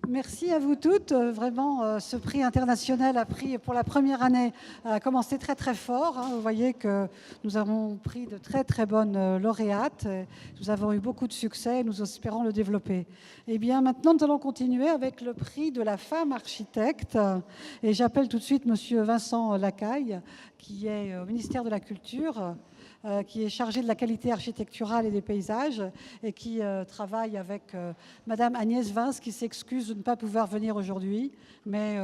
Merci à vous toutes. Vraiment, ce prix international a pris, pour la première année, a commencé très très fort. Vous voyez que nous avons pris de très très bonnes lauréates. Nous avons eu beaucoup de succès et nous espérons le développer. Et bien maintenant, nous allons continuer avec le prix de la femme architecte. Et j'appelle tout de suite Monsieur Vincent Lacaille, qui est au ministère de la Culture, qui est chargé de la qualité architecturale et des paysages et qui travaille avec Madame Agnès Vince, qui s'excuse de ne pas pouvoir venir aujourd'hui, mais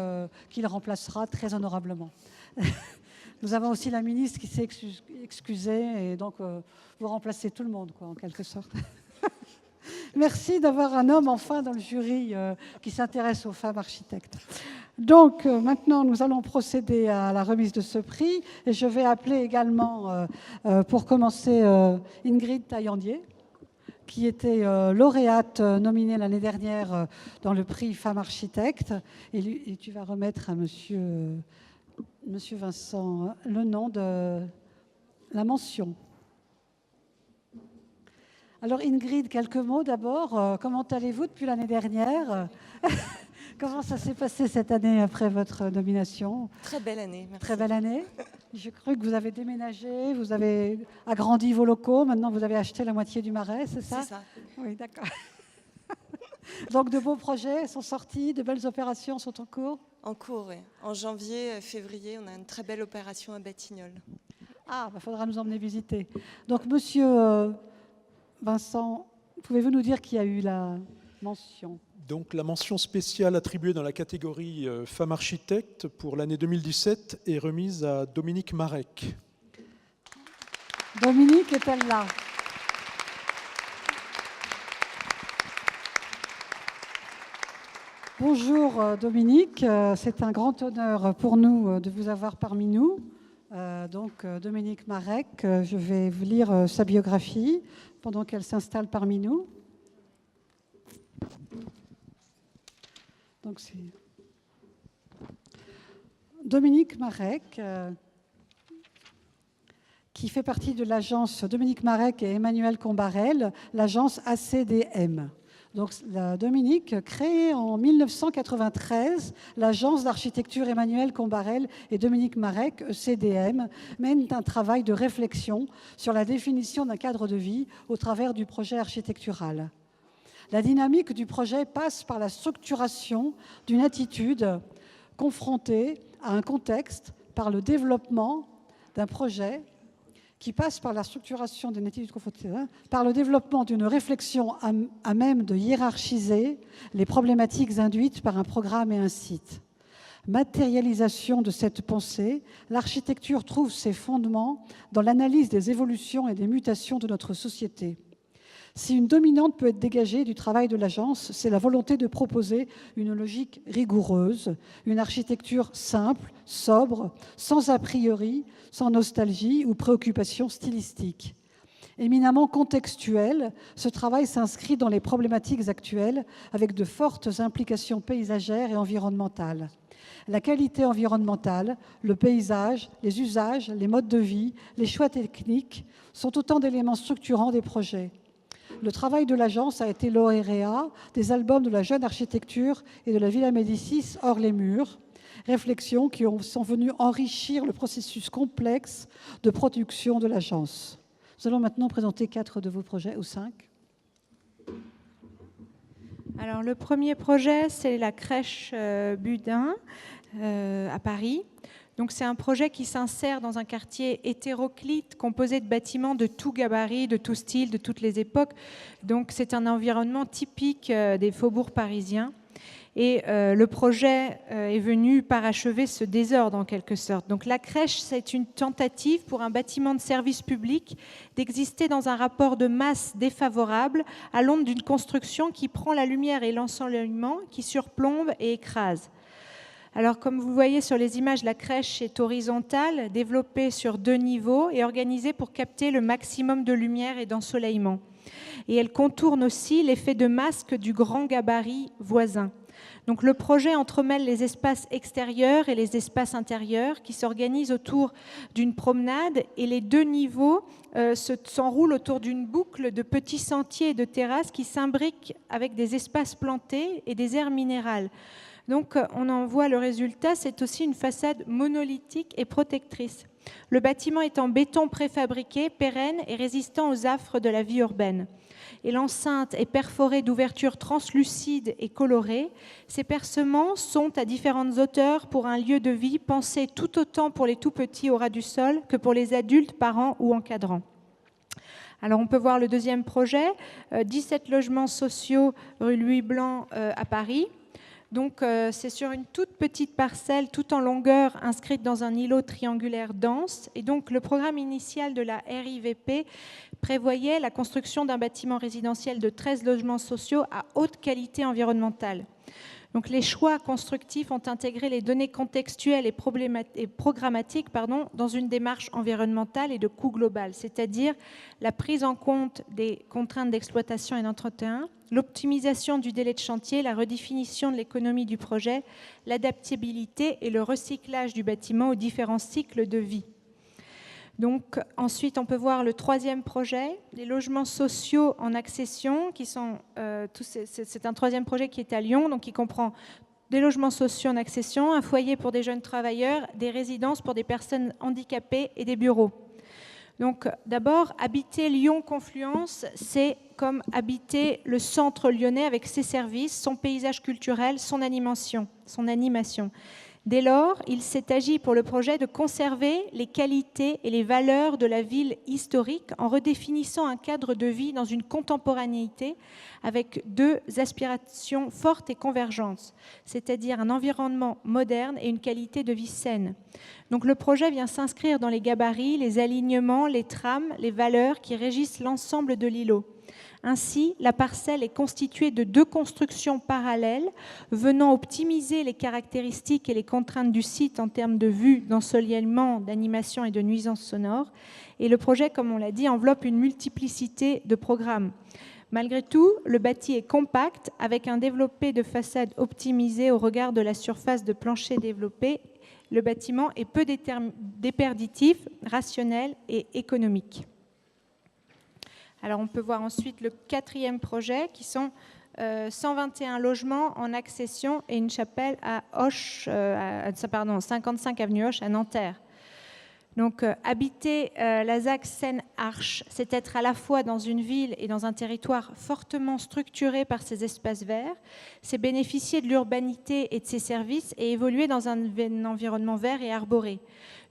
qui le remplacera très honorablement. Nous avons aussi la ministre qui s'est excusée, et donc vous remplacez tout le monde, quoi, en quelque sorte. Merci d'avoir un homme enfin dans le jury qui s'intéresse aux femmes architectes. Donc maintenant, nous allons procéder à la remise de ce prix. Et je vais appeler également, pour commencer, Ingrid Taillandier, qui était lauréate nominée l'année dernière dans le prix Femmes Architectes. Et tu vas remettre à monsieur Vincent le nom de la mention. Alors Ingrid, quelques mots d'abord. Comment allez-vous depuis l'année dernière ? Comment ça s'est passé cette année après votre nomination ? Très belle année, merci. Très belle année. J'ai cru que vous avez déménagé, vous avez agrandi vos locaux, maintenant vous avez acheté la moitié du Marais, c'est ça ? C'est ça. Oui, d'accord. Donc de beaux projets sont sortis, de belles opérations sont en cours ? En cours, oui. En janvier, février, on a une très belle opération à Batignolles. Ah, il faudra nous emmener visiter. Donc monsieur Vincent, pouvez-vous nous dire qui a eu la mention ? Donc la mention spéciale attribuée dans la catégorie Femmes architectes pour l'année 2017 est remise à Dominique Marek. Dominique est-elle là ? Bonjour Dominique, c'est un grand honneur pour nous de vous avoir parmi nous. Donc Dominique Marek, je vais vous lire sa biographie pendant qu'elle s'installe parmi nous. Donc c'est Dominique Marek, qui fait partie de l'agence Dominique Marek et Emmanuel Combarel, l'agence ACDM. Donc Dominique, créée en 1993, l'agence d'architecture Emmanuel Combarel et Dominique Marek, ECDM, mène un travail de réflexion sur la définition d'un cadre de vie au travers du projet architectural. La dynamique du projet passe par la structuration d'une attitude confrontée à un contexte, par le développement d'un projet qui passe par la structuration d'une attitude confrontée, par le développement d'une réflexion à même de hiérarchiser les problématiques induites par un programme et un site. Matérialisation de cette pensée, l'architecture trouve ses fondements dans l'analyse des évolutions et des mutations de notre société. Si une dominante peut être dégagée du travail de l'agence, c'est la volonté de proposer une logique rigoureuse, une architecture simple, sobre, sans a priori, sans nostalgie ou préoccupation stylistique. Éminemment contextuel, ce travail s'inscrit dans les problématiques actuelles avec de fortes implications paysagères et environnementales. La qualité environnementale, le paysage, les usages, les modes de vie, les choix techniques sont autant d'éléments structurants des projets. Le travail de l'agence a été lauréat des albums de la jeune architecture et de la Villa Médicis hors les murs, réflexions qui sont venues enrichir le processus complexe de production de l'agence. Nous allons maintenant présenter 4 de vos projets, ou 5. Alors, le premier projet, c'est la crèche Budin à Paris. Donc, c'est un projet qui s'insère dans un quartier hétéroclite, composé de bâtiments de tout gabarit, de tout style, de toutes les époques. Donc, c'est un environnement typique des faubourgs parisiens. Et le projet est venu parachever ce désordre, en quelque sorte. Donc, la crèche, c'est une tentative pour un bâtiment de service public d'exister dans un rapport de masse défavorable à l'ombre d'une construction qui prend la lumière et l'ensoleillement, qui surplombe et écrase. Alors, comme vous voyez sur les images, la crèche est horizontale, développée sur 2 niveaux et organisée pour capter le maximum de lumière et d'ensoleillement. Et elle contourne aussi l'effet de masque du grand gabarit voisin. Donc le projet entremêle les espaces extérieurs et les espaces intérieurs qui s'organisent autour d'une promenade, et les deux niveaux s'enroulent autour d'une boucle de petits sentiers et de terrasses qui s'imbriquent avec des espaces plantés et des aires minérales. Donc on en voit le résultat, c'est aussi une façade monolithique et protectrice. Le bâtiment est en béton préfabriqué, pérenne et résistant aux affres de la vie urbaine. Et l'enceinte est perforée d'ouvertures translucides et colorées. Ces percements sont à différentes hauteurs pour un lieu de vie pensé tout autant pour les tout-petits au ras du sol que pour les adultes, parents ou encadrants. Alors on peut voir le deuxième projet, 17 logements sociaux rue Louis Blanc à Paris. Donc c'est sur une toute petite parcelle, tout en longueur, inscrite dans un îlot triangulaire dense. Et donc le programme initial de la RIVP prévoyait la construction d'un bâtiment résidentiel de 13 logements sociaux à haute qualité environnementale. Donc les choix constructifs ont intégré les données contextuelles et programmatiques dans une démarche environnementale et de coût global, c'est-à-dire la prise en compte des contraintes d'exploitation et d'entretien, l'optimisation du délai de chantier, la redéfinition de l'économie du projet, l'adaptabilité et le recyclage du bâtiment aux différents cycles de vie. Donc, ensuite, on peut voir le troisième projet, les logements sociaux en accession, qui sont c'est un troisième projet qui est à Lyon, donc qui comprend des logements sociaux en accession, un foyer pour des jeunes travailleurs, des résidences pour des personnes handicapées et des bureaux. Donc, d'abord, habiter Lyon-Confluence, c'est comme habiter le centre lyonnais avec ses services, son paysage culturel, son animation. Dès lors, il s'est agi pour le projet de conserver les qualités et les valeurs de la ville historique en redéfinissant un cadre de vie dans une contemporanéité avec deux aspirations fortes et convergentes, c'est-à-dire un environnement moderne et une qualité de vie saine. Donc le projet vient s'inscrire dans les gabarits, les alignements, les trames, les valeurs qui régissent l'ensemble de l'îlot. Ainsi, la parcelle est constituée de deux constructions parallèles venant optimiser les caractéristiques et les contraintes du site en termes de vue, d'ensoleillement, d'animation et de nuisances sonores. Et le projet, comme on l'a dit, enveloppe une multiplicité de programmes. Malgré tout, le bâti est compact avec un développé de façade optimisé au regard de la surface de plancher développée. Le bâtiment est peu déperditif, rationnel et économique. Alors on peut voir ensuite le quatrième projet qui sont 121 logements en accession et une chapelle à 55 avenue Hoche à Nanterre. Donc habiter la ZAC Seine-Arche, c'est être à la fois dans une ville et dans un territoire fortement structuré par ses espaces verts, c'est bénéficier de l'urbanité et de ses services et évoluer dans un environnement vert et arboré.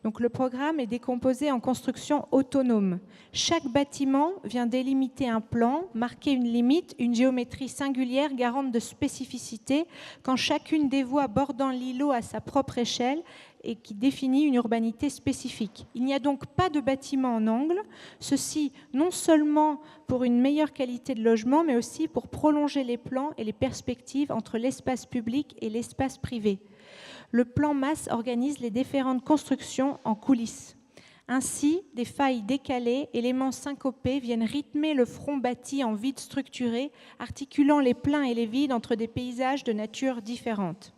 Donc le programme est décomposé en construction autonome. Chaque bâtiment vient délimiter un plan, marquer une limite, une géométrie singulière garante de spécificité, quand chacune des voies bordant l'îlot à sa propre échelle et qui définit une urbanité spécifique. Il n'y a donc pas de bâtiment en angle, ceci non seulement pour une meilleure qualité de logement, mais aussi pour prolonger les plans et les perspectives entre l'espace public et l'espace privé. Le plan masse organise les différentes constructions en coulisses. Ainsi, des failles décalées, éléments syncopés viennent rythmer le front bâti en vide structuré, articulant les pleins et les vides entre des paysages de nature différente.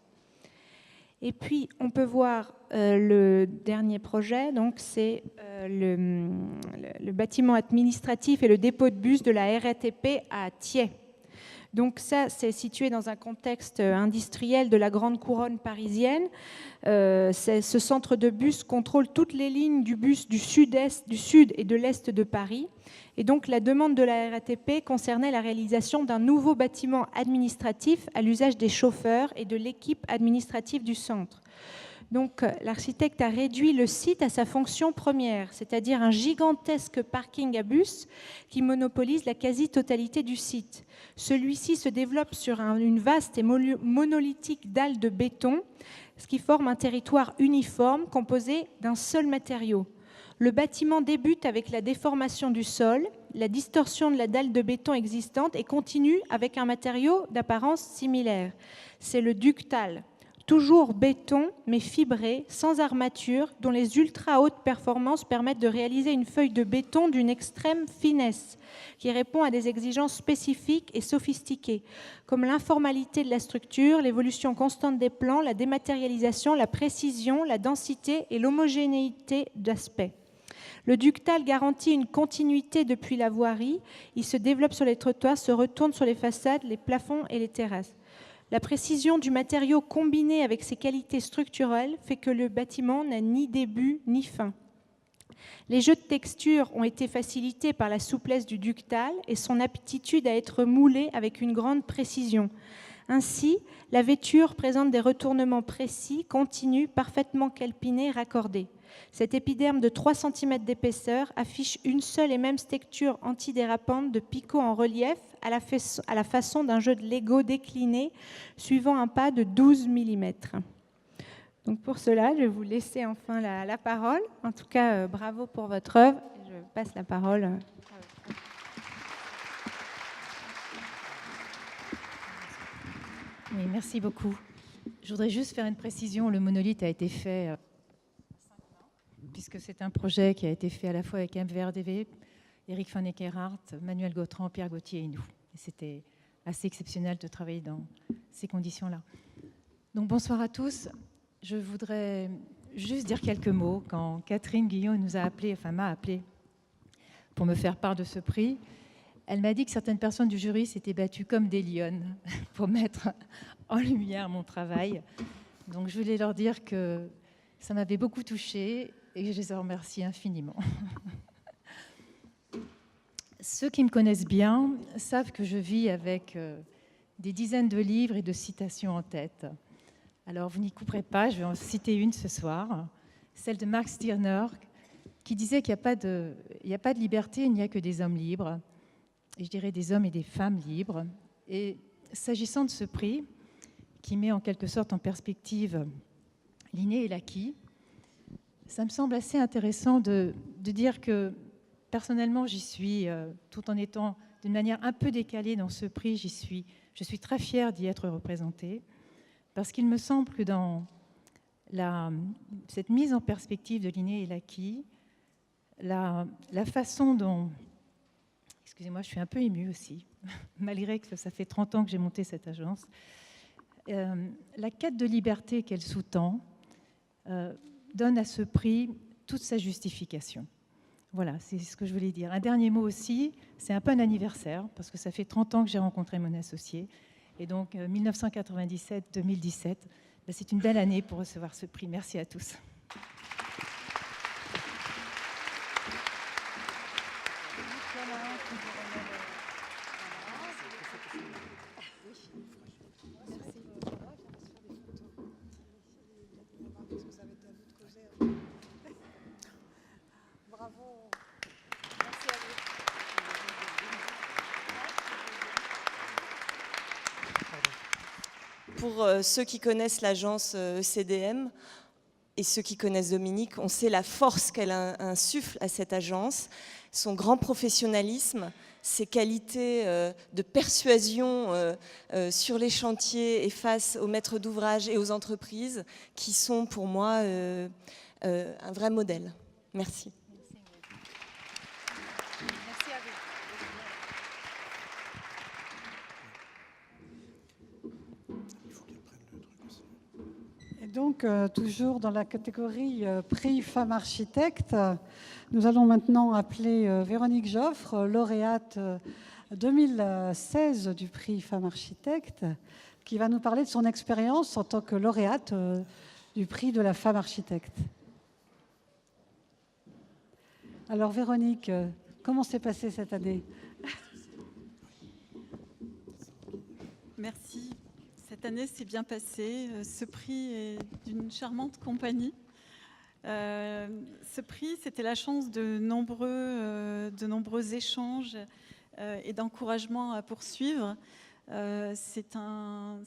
Et puis, on peut voir le dernier projet, donc c'est le bâtiment administratif et le dépôt de bus de la RATP à Thiais. Donc ça, c'est situé dans un contexte industriel de la grande couronne parisienne. Ce centre de bus contrôle toutes les lignes du bus du sud et de l'est de Paris. Et donc la demande de la RATP concernait la réalisation d'un nouveau bâtiment administratif à l'usage des chauffeurs et de l'équipe administrative du centre. Donc l'architecte a réduit le site à sa fonction première, c'est-à-dire un gigantesque parking à bus qui monopolise la quasi-totalité du site. Celui-ci se développe sur une vaste et monolithique dalle de béton, ce qui forme un territoire uniforme composé d'un seul matériau. Le bâtiment débute avec la déformation du sol, la distorsion de la dalle de béton existante et continue avec un matériau d'apparence similaire. C'est le ductal. toujours béton, mais fibré, sans armature, dont les ultra hautes performances permettent de réaliser une feuille de béton d'une extrême finesse, qui répond à des exigences spécifiques et sophistiquées, comme l'informalité de la structure, l'évolution constante des plans, la dématérialisation, la précision, la densité et l'homogénéité d'aspect. Le ductal garantit une continuité depuis la voirie. Il se développe sur les trottoirs, se retourne sur les façades, les plafonds et les terrasses. La précision du matériau combinée avec ses qualités structurelles fait que le bâtiment n'a ni début ni fin. Les jeux de texture ont été facilités par la souplesse du ductal et son aptitude à être moulé avec une grande précision. Ainsi, la vêture présente des retournements précis, continus, parfaitement calpinés, raccordés. Cet épiderme de 3 cm d'épaisseur affiche une seule et même texture antidérapante de picots en relief à la façon d'un jeu de Lego décliné suivant un pas de 12 mm. Donc pour cela, je vais vous laisser enfin la parole. En tout cas, bravo pour votre œuvre. Je passe la parole. Oui, merci beaucoup. Je voudrais juste faire une précision. Le monolithe a été fait puisque c'est un projet qui a été fait à la fois avec MVRDV, Eric Van Ekerhart, Manuel Gautran, Pierre Gauthier et nous. Et c'était assez exceptionnel de travailler dans ces conditions-là. Donc bonsoir à tous. Je voudrais juste dire quelques mots. Quand Catherine Guillon m'a appelé pour me faire part de ce prix, elle m'a dit que certaines personnes du jury s'étaient battues comme des lionnes pour mettre en lumière mon travail. Donc je voulais leur dire que ça m'avait beaucoup touchée et je les en remercie infiniment. Ceux qui me connaissent bien savent que je vis avec des dizaines de livres et de citations en tête. Alors, vous n'y couperez pas, je vais en citer une ce soir, celle de Mark Stirner, qui disait qu'il n'y a pas de liberté, il n'y a que des hommes libres. Et je dirais des hommes et des femmes libres. Et s'agissant de ce prix, qui met en quelque sorte en perspective l'inné et l'acquis, ça me semble assez intéressant de dire que personnellement, j'y suis, tout en étant d'une manière un peu décalée dans ce prix, je suis très fière d'y être représentée, parce qu'il me semble que dans cette mise en perspective de l'inné et l'acquis, la façon dont... Excusez-moi, je suis un peu émue aussi, malgré que ça fait 30 ans que j'ai monté cette agence. La quête de liberté qu'elle sous-tend donne à ce prix toute sa justification. Voilà, c'est ce que je voulais dire. Un dernier mot aussi, c'est un peu un anniversaire, parce que ça fait 30 ans que j'ai rencontré mon associé. Et donc, 1997-2017, c'est une belle année pour recevoir ce prix. Merci à tous. Pour ceux qui connaissent l'agence ECDM et ceux qui connaissent Dominique, on sait la force qu'elle insuffle à cette agence, son grand professionnalisme, ses qualités de persuasion sur les chantiers et face aux maîtres d'ouvrage et aux entreprises qui sont pour moi un vrai modèle. Merci. Donc, toujours dans la catégorie prix Femme Architecte, nous allons maintenant appeler Véronique Joffre, lauréate 2016 du prix Femme Architecte, qui va nous parler de son expérience en tant que lauréate du prix de la femme architecte. Alors Véronique, comment s'est passée cette année ? Merci. Cette année s'est bien passée. Ce prix est d'une charmante compagnie. Ce prix, c'était la chance de nombreux échanges et d'encouragement à poursuivre. C'est un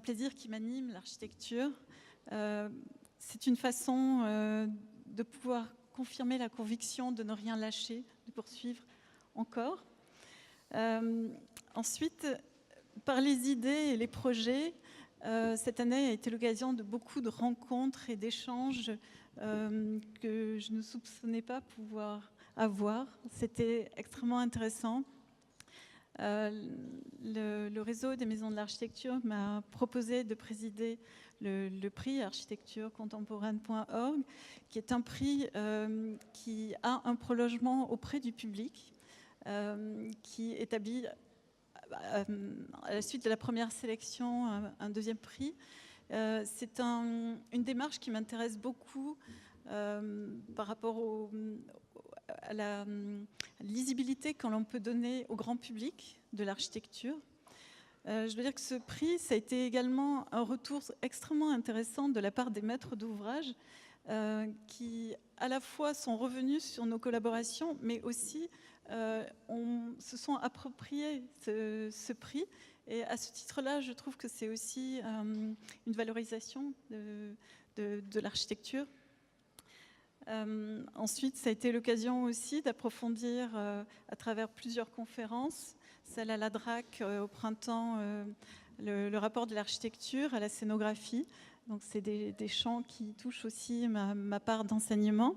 plaisir qui m'anime, l'architecture. C'est une façon de pouvoir confirmer la conviction de ne rien lâcher, de poursuivre encore. Ensuite, par les idées et les projets, cette année a été l'occasion de beaucoup de rencontres et d'échanges que je ne soupçonnais pas pouvoir avoir. C'était extrêmement intéressant. Le réseau des maisons de l'architecture m'a proposé de présider le prix architecturecontemporaine.org, qui est un prix qui a un prolongement auprès du public, qui établit à la suite de la première sélection un deuxième prix. C'est une démarche qui m'intéresse beaucoup par rapport à la lisibilité que l'on peut donner au grand public de l'architecture. Je veux dire que ce prix, ça a été également un retour extrêmement intéressant de la part des maîtres d'ouvrage qui, à la fois, sont revenus sur nos collaborations, mais aussi se sont appropriés ce prix. Et à ce titre-là, je trouve que c'est aussi une valorisation de l'architecture. Ensuite, ça a été l'occasion aussi d'approfondir à travers plusieurs conférences, celle à la DRAC au printemps, le rapport de l'architecture à la scénographie. Donc, c'est des champs qui touchent aussi ma part d'enseignement.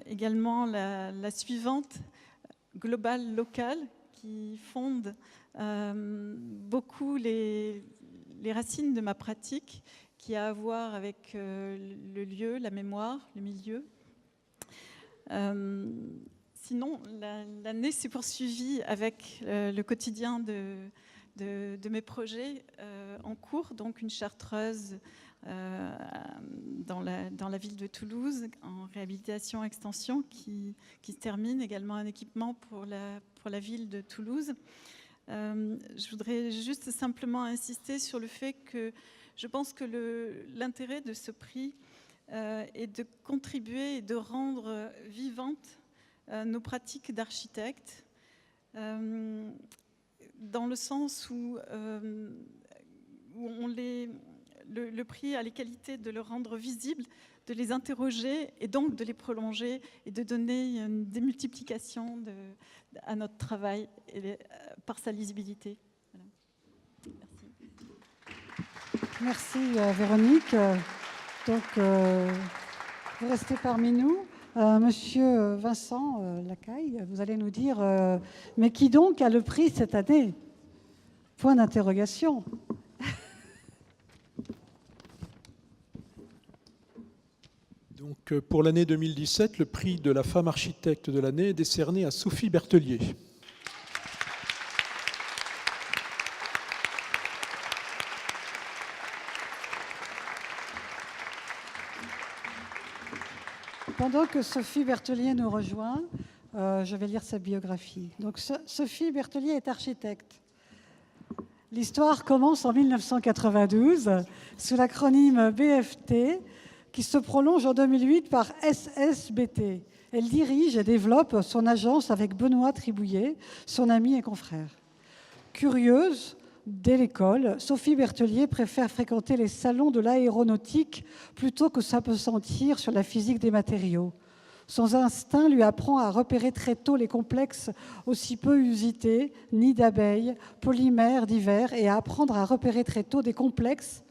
Également, la suivante, globale locale, qui fonde beaucoup les racines de ma pratique, qui a à voir avec le lieu, la mémoire, le milieu. Sinon, l'année s'est poursuivie avec le quotidien de mes projets en cours, donc une chartreuse dans la ville de Toulouse, en réhabilitation extension, qui se termine, également un équipement pour la ville de Toulouse. Je voudrais juste simplement insister sur le fait que je pense que l'intérêt de ce prix est de contribuer et de rendre vivantes nos pratiques d'architectes, dans le sens où le prix a les qualités de le rendre visible, de les interroger et donc de les prolonger et de donner une démultiplication à notre travail par sa lisibilité. Voilà. Merci Véronique. Donc, vous restez parmi nous. Monsieur Vincent Lacaille, vous allez nous dire, mais qui donc a le prix cette année? Point d'interrogation. Donc, pour l'année 2017, le prix de la femme architecte de l'année est décerné à Sophie Berthelier. Pendant que Sophie Berthelier nous rejoint, je vais lire sa biographie. Donc, Sophie Berthelier est architecte. L'histoire commence en 1992 sous l'acronyme BFT, qui se prolonge en 2008 par SSBT. Elle dirige et développe son agence avec Benoît Tribouillet, son ami et confrère. Curieuse, dès l'école, Sophie Berthelier préfère fréquenter les salons de l'aéronautique plutôt que s'appesantir sur la physique des matériaux. Son instinct lui apprend à repérer très tôt les complexes aussi peu usités, nids d'abeilles, polymères divers, et à apprendre à repérer très tôt des complexes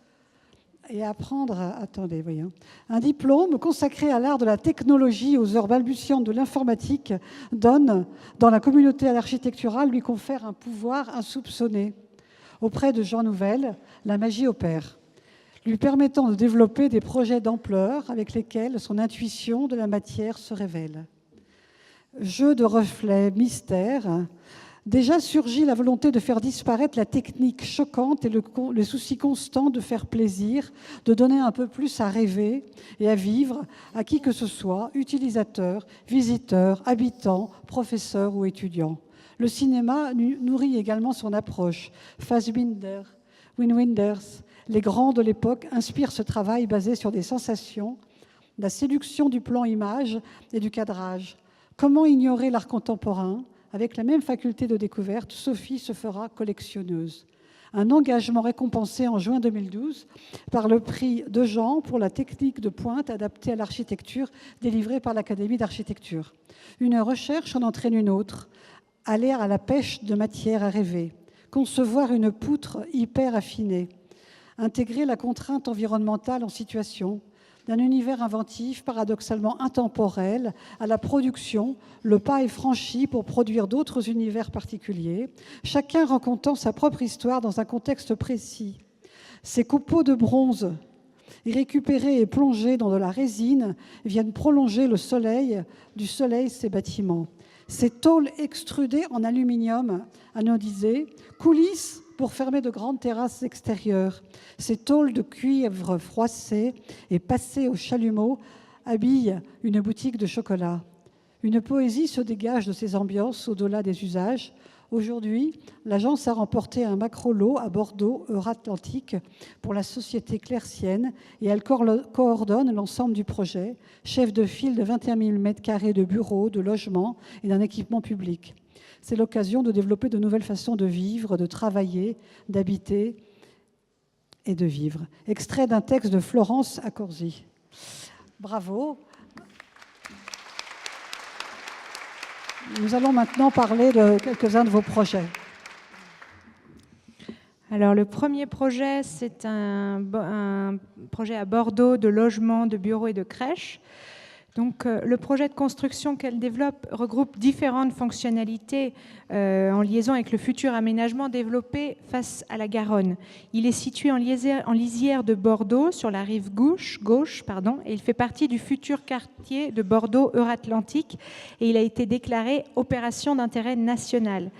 et apprendre à... Attendez, voyons. Un diplôme consacré à l'art de la technologie aux heures balbutiantes de l'informatique donne, dans la communauté architecturale, lui confère un pouvoir insoupçonné. Auprès de Jean Nouvel, la magie opère, lui permettant de développer des projets d'ampleur avec lesquels son intuition de la matière se révèle. Jeu de reflets, mystère, déjà surgit la volonté de faire disparaître la technique choquante et le souci constant de faire plaisir, de donner un peu plus à rêver et à vivre à qui que ce soit, utilisateur, visiteur, habitant, professeur ou étudiant. Le cinéma nourrit également son approche. Fassbinder, Wim Wenders, les grands de l'époque inspirent ce travail basé sur des sensations, la séduction du plan image et du cadrage. Comment ignorer l'art contemporain? Avec la même faculté de découverte, Sophie se fera collectionneuse. Un engagement récompensé en juin 2012 par le prix de Jean pour la technique de pointe adaptée à l'architecture délivré par l'Académie d'architecture. Une recherche en entraîne une autre. Aller à la pêche de matière à rêver, concevoir une poutre hyper affinée, Intégrer la contrainte environnementale en situation, d'un univers inventif, paradoxalement intemporel, à la production, le pas est franchi pour produire d'autres univers particuliers, chacun racontant sa propre histoire dans un contexte précis. Ces copeaux de bronze, récupérés et plongés dans de la résine, viennent prolonger le soleil, du soleil ces bâtiments. Ces tôles extrudées en aluminium anodisé coulissent pour fermer de grandes terrasses extérieures. Ces tôles de cuivre froissées et passées au chalumeau habillent une boutique de chocolat. Une poésie se dégage de ces ambiances au-delà des usages. Aujourd'hui, l'agence a remporté un macro-lot à Bordeaux, Euratlantique, pour la société clercienne et elle coordonne l'ensemble du projet, chef de file de 21 000 m² de bureaux, de logements et d'un équipement public. C'est l'occasion de développer de nouvelles façons de vivre, de travailler, d'habiter et de vivre. Extrait d'un texte de Florence Accorsi. Bravo. Nous allons maintenant parler de quelques-uns de vos projets. Alors, le premier projet, c'est un projet à Bordeaux de logement, de bureaux et de crèches. Donc, le projet de construction qu'elle développe regroupe différentes fonctionnalités en liaison avec le futur aménagement développé face à la Garonne. Il est situé en lisière de Bordeaux, sur la rive gauche, et il fait partie du futur quartier de Bordeaux Euratlantique et il a été déclaré opération d'intérêt national.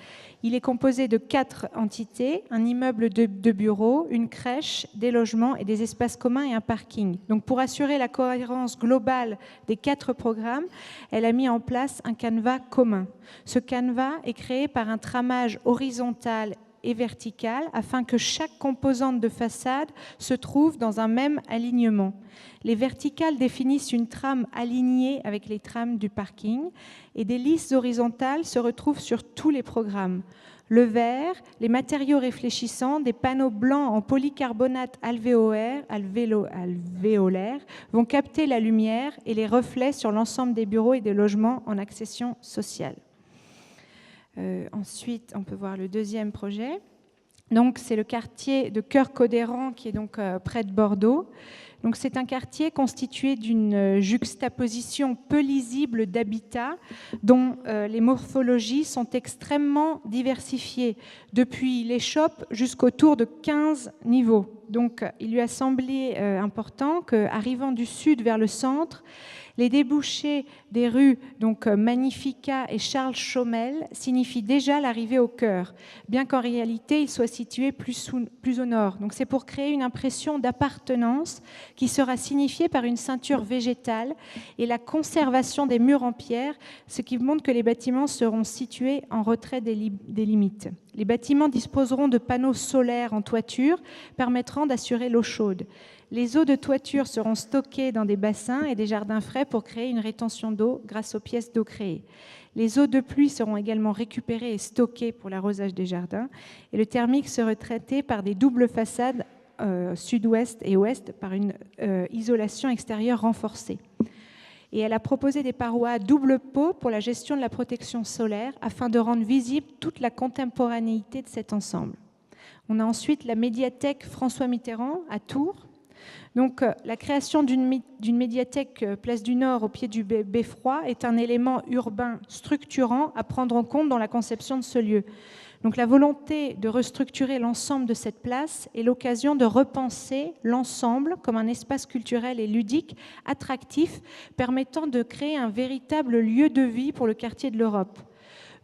Il est composé de 4 entités, un immeuble de bureaux, une crèche, des logements et des espaces communs et un parking. Donc pour assurer la cohérence globale des 4 programmes, elle a mis en place un canevas commun. Ce canevas est créé par un tramage horizontal et verticale afin que chaque composante de façade se trouve dans un même alignement. Les verticales définissent une trame alignée avec les trames du parking et des listes horizontales se retrouvent sur tous les programmes. Le verre, les matériaux réfléchissants, des panneaux blancs en polycarbonate alvéolaire vont capter la lumière et les reflets sur l'ensemble des bureaux et des logements en accession sociale. Ensuite, on peut voir le deuxième projet. Donc, c'est le quartier de Cœur-Codéran qui est donc près de Bordeaux. Donc, c'est un quartier constitué d'une juxtaposition peu lisible d'habitats dont les morphologies sont extrêmement diversifiées, depuis l'échoppe jusqu'au tour de 15 niveaux. Donc, il lui a semblé important qu'arrivant du sud vers le centre, les débouchés des rues donc Magnifica et Charles Chaumel signifient déjà l'arrivée au cœur, bien qu'en réalité il soit situé plus au nord. Donc c'est pour créer une impression d'appartenance qui sera signifiée par une ceinture végétale et la conservation des murs en pierre, ce qui montre que les bâtiments seront situés en retrait des limites. Les bâtiments disposeront de panneaux solaires en toiture permettant d'assurer l'eau chaude. Les eaux de toiture seront stockées dans des bassins et des jardins frais pour créer une rétention d'eau grâce aux pièces d'eau créées. Les eaux de pluie seront également récupérées et stockées pour l'arrosage des jardins. Et le thermique sera traité par des doubles façades sud-ouest et ouest par une isolation extérieure renforcée. Et elle a proposé des parois à double pot pour la gestion de la protection solaire afin de rendre visible toute la contemporanéité de cet ensemble. On a ensuite la médiathèque François Mitterrand à Tours. Donc, la création d'une médiathèque place du Nord au pied du Beffroi est un élément urbain structurant à prendre en compte dans la conception de ce lieu. Donc, la volonté de restructurer l'ensemble de cette place est l'occasion de repenser l'ensemble comme un espace culturel et ludique attractif permettant de créer un véritable lieu de vie pour le quartier de l'Europe.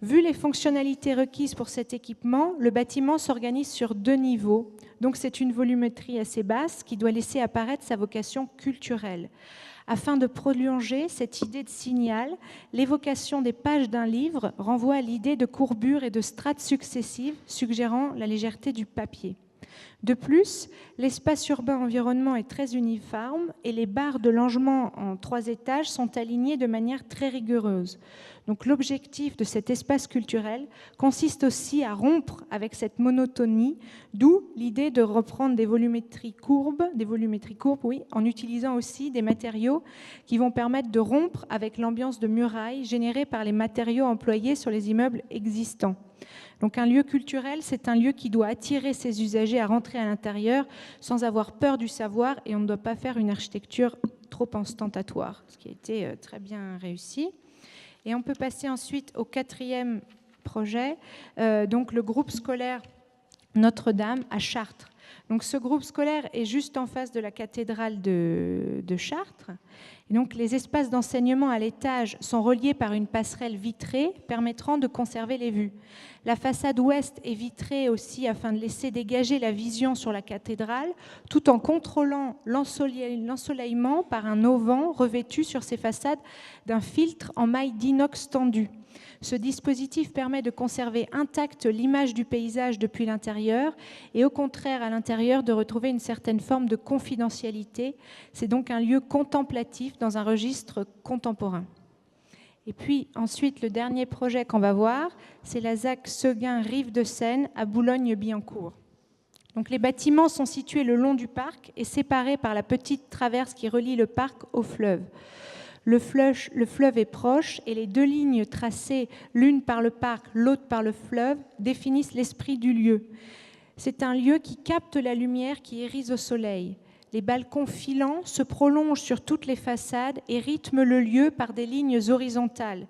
Vu les fonctionnalités requises pour cet équipement, le bâtiment s'organise sur 2 niveaux. Donc c'est une volumétrie assez basse qui doit laisser apparaître sa vocation culturelle. Afin de prolonger cette idée de signal, l'évocation des pages d'un livre renvoie à l'idée de courbure et de strates successives, suggérant la légèreté du papier. De plus, l'espace urbain environnement est très uniforme et les barres de logement en 3 étages sont alignées de manière très rigoureuse. Donc l'objectif de cet espace culturel consiste aussi à rompre avec cette monotonie, d'où l'idée de reprendre des volumétries courbes, en utilisant aussi des matériaux qui vont permettre de rompre avec l'ambiance de muraille générée par les matériaux employés sur les immeubles existants. Donc un lieu culturel, c'est un lieu qui doit attirer ses usagers à rentrer à l'intérieur sans avoir peur du savoir, et on ne doit pas faire une architecture trop ostentatoire, ce qui a été très bien réussi. Et on peut passer ensuite au 4e projet, donc le groupe scolaire Notre-Dame à Chartres. Donc ce groupe scolaire est juste en face de la cathédrale de Chartres. Et donc les espaces d'enseignement à l'étage sont reliés par une passerelle vitrée permettant de conserver les vues. La façade ouest est vitrée aussi afin de laisser dégager la vision sur la cathédrale, tout en contrôlant l'ensoleillement par un auvent revêtu sur ces façades d'un filtre en maille d'inox tendu. Ce dispositif permet de conserver intacte l'image du paysage depuis l'intérieur et au contraire à l'intérieur de retrouver une certaine forme de confidentialité. C'est donc un lieu contemplatif dans un registre contemporain. Et puis ensuite, le dernier projet qu'on va voir, c'est la ZAC Seguin Rive de Seine à Boulogne-Billancourt. Donc les bâtiments sont situés le long du parc et séparés par la petite traverse qui relie le parc au fleuve. Le fleuve est proche et les deux lignes tracées, l'une par le parc, l'autre par le fleuve, définissent l'esprit du lieu. C'est un lieu qui capte la lumière qui irise au soleil. Les balcons filants se prolongent sur toutes les façades et rythment le lieu par des lignes horizontales.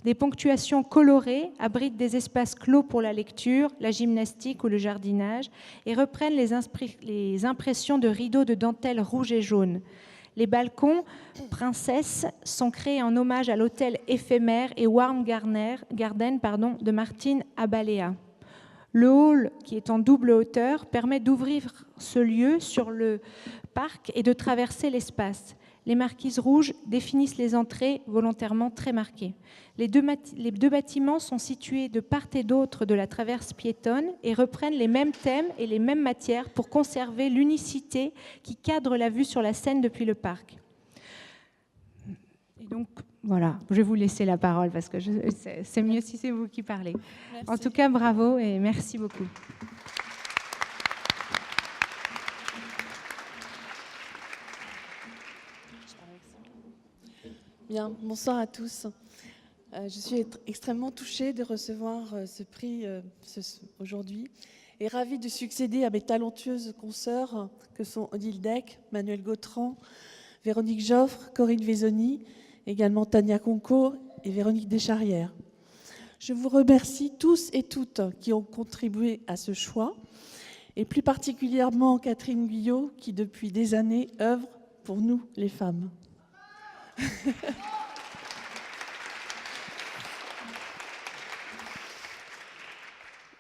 Des ponctuations colorées abritent des espaces clos pour la lecture, la gymnastique ou le jardinage et reprennent les impressions de rideaux de dentelle rouge et jaune. Les balcons Princesse sont créés en hommage à l'hôtel éphémère et Warm Garden de Martine Abalea. Le hall, qui est en double hauteur, permet d'ouvrir ce lieu sur le parc et de traverser l'espace. Les marquises rouges définissent les entrées volontairement très marquées. Les deux bâtiments sont situés de part et d'autre de la traverse piétonne et reprennent les mêmes thèmes et les mêmes matières pour conserver l'unicité qui cadre la vue sur la Seine depuis le parc. Et donc, voilà, je vais vous laisser la parole parce que c'est mieux si c'est vous qui parlez. Merci. En tout cas, bravo et merci beaucoup. Bien, bonsoir à tous. Je suis extrêmement touchée de recevoir ce prix aujourd'hui et ravie de succéder à mes talentueuses consoeurs que sont Odile Deck, Manuel Gautran, Véronique Joffre, Corinne Vézoni, également Tania Conco et Véronique Descharrières. Je vous remercie tous et toutes qui ont contribué à ce choix et plus particulièrement Catherine Guyot qui depuis des années œuvre pour nous les femmes.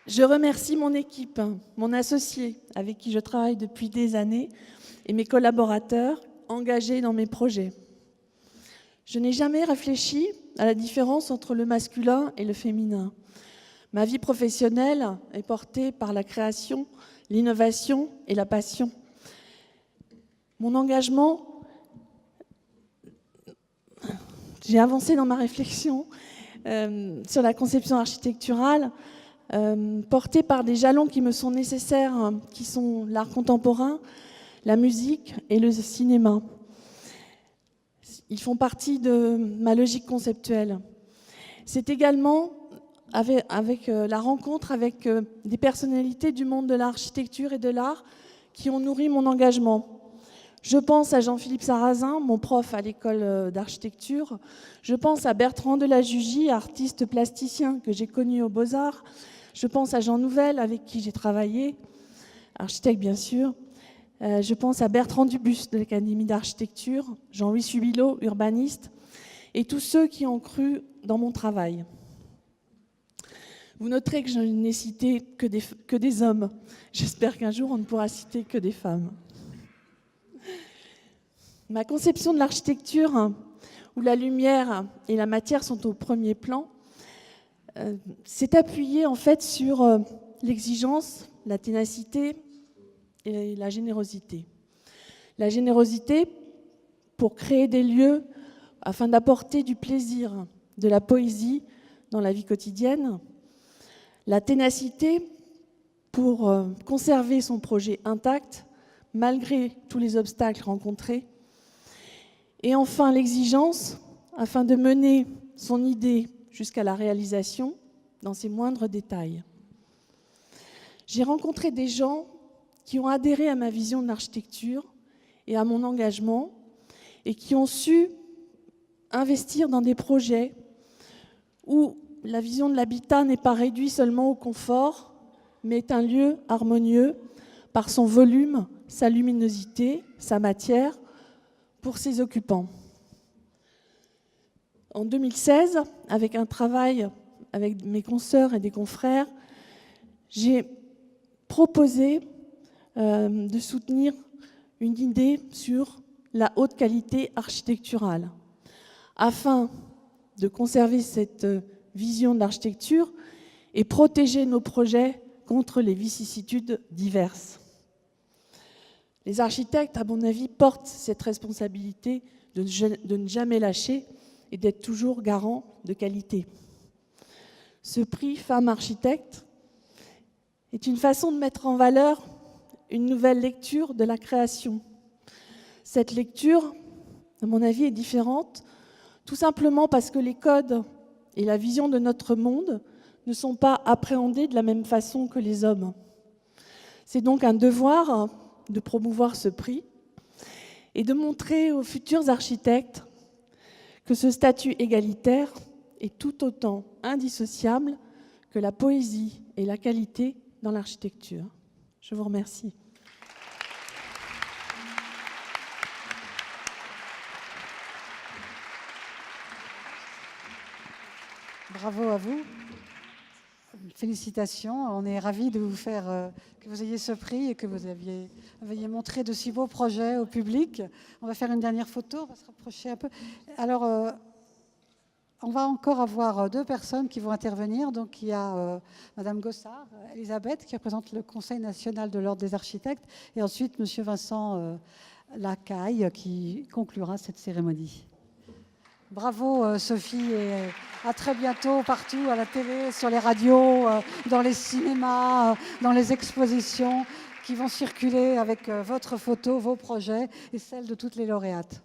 Je remercie mon équipe, mon associé avec qui je travaille depuis des années et mes collaborateurs engagés dans mes projets. Je n'ai jamais réfléchi à la différence entre le masculin et le féminin. Ma vie professionnelle est portée par la création, l'innovation et la passion. Mon engagement, j'ai avancé dans ma réflexion sur la conception architecturale, portée par des jalons qui me sont nécessaires, qui sont l'art contemporain, la musique et le cinéma. Ils font partie de ma logique conceptuelle. C'est également avec la rencontre avec des personnalités du monde de l'architecture et de l'art qui ont nourri mon engagement. Je pense à Jean-Philippe Sarrazin, mon prof à l'école d'architecture. Je pense à Bertrand de la Jugie, artiste plasticien que j'ai connu aux Beaux-Arts. Je pense à Jean Nouvel, avec qui j'ai travaillé, architecte bien sûr. Je pense à Bertrand Dubus de l'Académie d'architecture, Jean-Louis Subilot, urbaniste, et tous ceux qui ont cru dans mon travail. Vous noterez que je n'ai cité que des hommes. J'espère qu'un jour on ne pourra citer que des femmes. Ma conception de l'architecture, où la lumière et la matière sont au premier plan, s'est appuyée en fait sur l'exigence, la ténacité et la générosité. La générosité pour créer des lieux afin d'apporter du plaisir, de la poésie dans la vie quotidienne. La ténacité pour conserver son projet intact malgré tous les obstacles rencontrés. Et enfin, l'exigence, afin de mener son idée jusqu'à la réalisation dans ses moindres détails. j'ai rencontré des gens qui ont adhéré à ma vision de l'architecture et à mon engagement et qui ont su investir dans des projets où la vision de l'habitat n'est pas réduite seulement au confort, mais est un lieu harmonieux par son volume, sa luminosité, sa matière, pour ses occupants. En 2016, avec un travail avec mes consoeurs et des confrères, j'ai proposé de soutenir une idée sur la haute qualité architecturale, afin de conserver cette vision de l'architecture et protéger nos projets contre les vicissitudes diverses. Les architectes, à mon avis, portent cette responsabilité de ne jamais lâcher et d'être toujours garants de qualité. Ce prix Femmes Architectes est une façon de mettre en valeur une nouvelle lecture de la création. Cette lecture, à mon avis, est différente, tout simplement parce que les codes et la vision de notre monde ne sont pas appréhendés de la même façon que les hommes. C'est donc un devoir de promouvoir ce prix et de montrer aux futurs architectes que ce statut égalitaire est tout autant indissociable que la poésie et la qualité dans l'architecture. Je vous remercie. Bravo à vous. Félicitations. On est ravis de vous faire, que vous ayez ce prix et que vous ayez montré de si beaux projets au public. On va faire une dernière photo, on va se rapprocher un peu. Alors, on va encore avoir deux personnes qui vont intervenir. Donc, il y a Madame Gossard, Elisabeth, qui représente le Conseil national de l'Ordre des architectes, et ensuite Monsieur Vincent Lacaille, qui conclura cette cérémonie. Bravo Sophie, et à très bientôt partout, à la télé, sur les radios, dans les cinémas, dans les expositions qui vont circuler avec votre photo, vos projets et celles de toutes les lauréates.